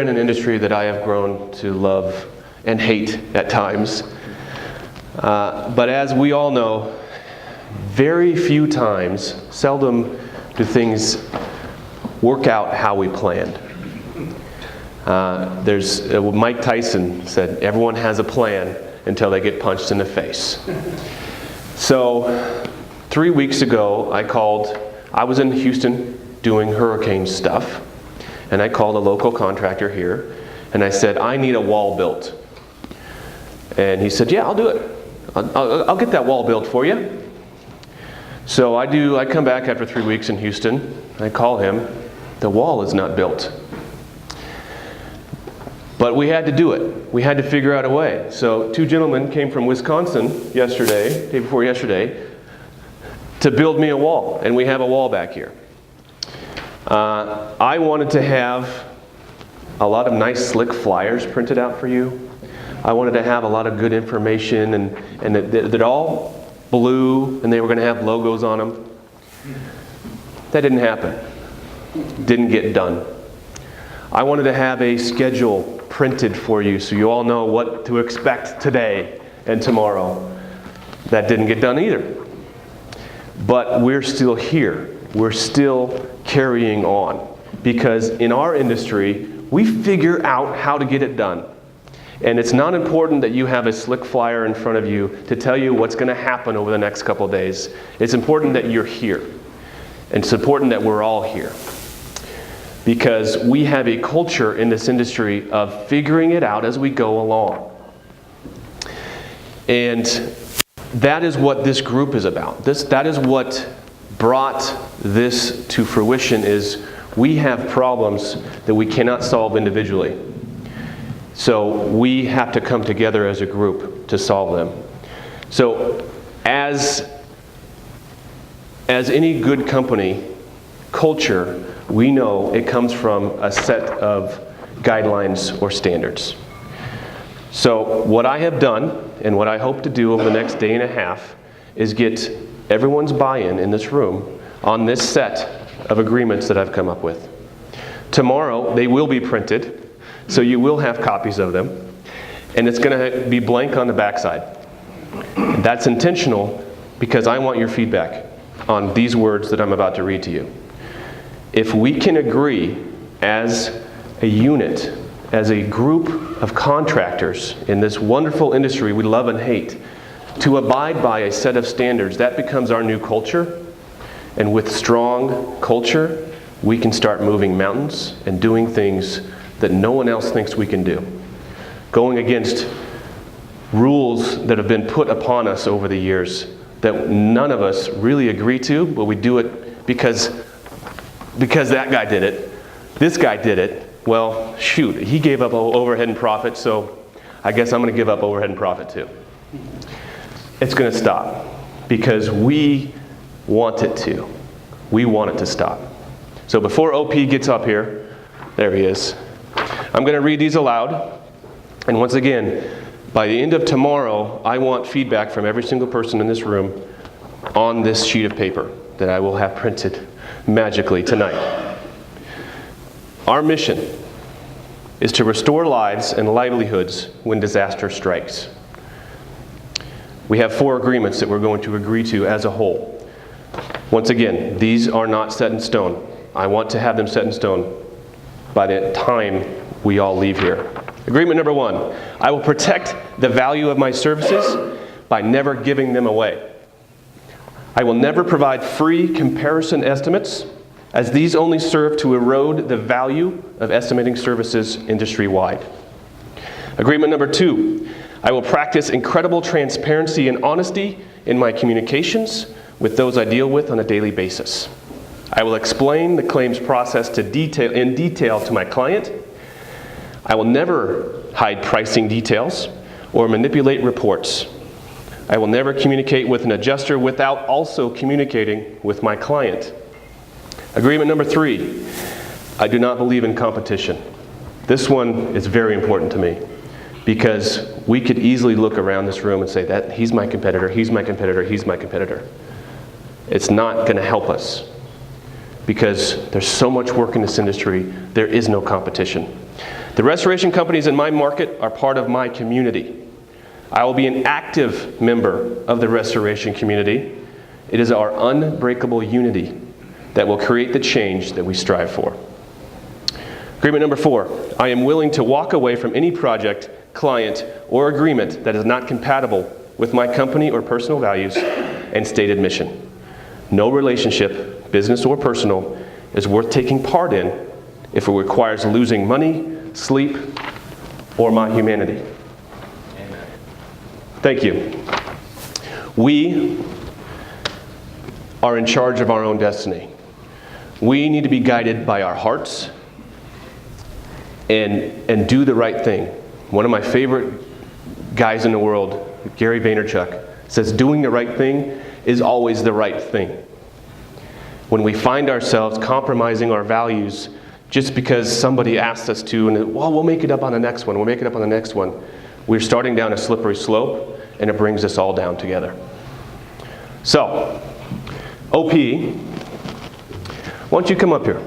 in an industry that I have grown to love and hate at times. But as we all know, very few times, seldom do things work out how we planned. Mike Tyson said, everyone has a plan until they get punched in the face. So 3 weeks ago, I was in Houston doing hurricane stuff, and I called a local contractor here, and I said, I need a wall built. And he said, yeah, I'll do it. I'll get that wall built for you. So I come back after 3 weeks in Houston, I call him, the wall is not built. But we had to do it. We had to figure out a way. So 2 gentlemen came from Wisconsin day before yesterday, to build me a wall, and we have a wall back here. I wanted to have a lot of nice slick flyers printed out for you. I wanted to have a lot of good information, and they're all blue, and they were going to have logos on them. That didn't happen. Didn't get done. I wanted to have a schedule printed for you so you all know what to expect today and tomorrow. That didn't get done either. But we're still here. We're still carrying on. Because in our industry, we figure out how to get it done. And it's not important that you have a slick flyer in front of you to tell you what's going to happen over the next couple of days. It's important that you're here. And it's important that we're all here. Because we have a culture in this industry of figuring it out as we go along. And that is what this group is about. That is what brought this to fruition, is we have problems that we cannot solve individually. So we have to come together as a group to solve them. So as any good company, culture, we know it comes from a set of guidelines or standards. So what I have done, and what I hope to do over the next day and a half, is get everyone's buy-in in this room on this set of agreements that I've come up with. Tomorrow, they will be printed, so you will have copies of them, and it's going to be blank on the backside. That's intentional because I want your feedback on these words that I'm about to read to you. If we can agree as a unit, as a group of contractors in this wonderful industry we love and hate, to abide by a set of standards, that becomes our new culture. And with strong culture, we can start moving mountains and doing things that no one else thinks we can do. Going against rules that have been put upon us over the years that none of us really agree to, but we do it because that guy did it, this guy did it. Well, shoot, he gave up overhead and profit, so I guess I'm going to give up overhead and profit too. It's going to stop because we want it to. We want it to stop. So before OP gets up here, there he is, I'm going to read these aloud. And once again, by the end of tomorrow, I want feedback from every single person in this room on this sheet of paper that I will have printed magically tonight. Our mission is to restore lives and livelihoods when disaster strikes. We have 4 agreements that we're going to agree to as a whole. Once again, these are not set in stone. I want to have them set in stone by the time we all leave here. Agreement number 1, I will protect the value of my services by never giving them away. I will never provide free comparison estimates, as these only serve to erode the value of estimating services industry-wide. Agreement number 2, I will practice incredible transparency and honesty in my communications with those I deal with on a daily basis. I will explain the claims process in detail to my client. I will never hide pricing details or manipulate reports. I will never communicate with an adjuster without also communicating with my client. Agreement number 3, I do not believe in competition. This one is very important to me because we could easily look around this room and say that he's my competitor, he's my competitor, he's my competitor. It's not going to help us because there's so much work in this industry, there is no competition. The restoration companies in my market are part of my community. I will be an active member of the restoration community. It is our unbreakable unity that will create the change that we strive for. Agreement number 4, I am willing to walk away from any project, client, or agreement that is not compatible with my company or personal values and stated mission. No relationship, business or personal, is worth taking part in if it requires losing money, sleep, or my humanity. Amen. Thank you. We are in charge of our own destiny. We need to be guided by our hearts and do the right thing. One of my favorite guys in the world, Gary Vaynerchuk, says doing the right thing is always the right thing. When we find ourselves compromising our values just because somebody asked us to, and well, we'll make it up on the next one, we're starting down a slippery slope, and it brings us all down together. So, OP, why don't you come up here?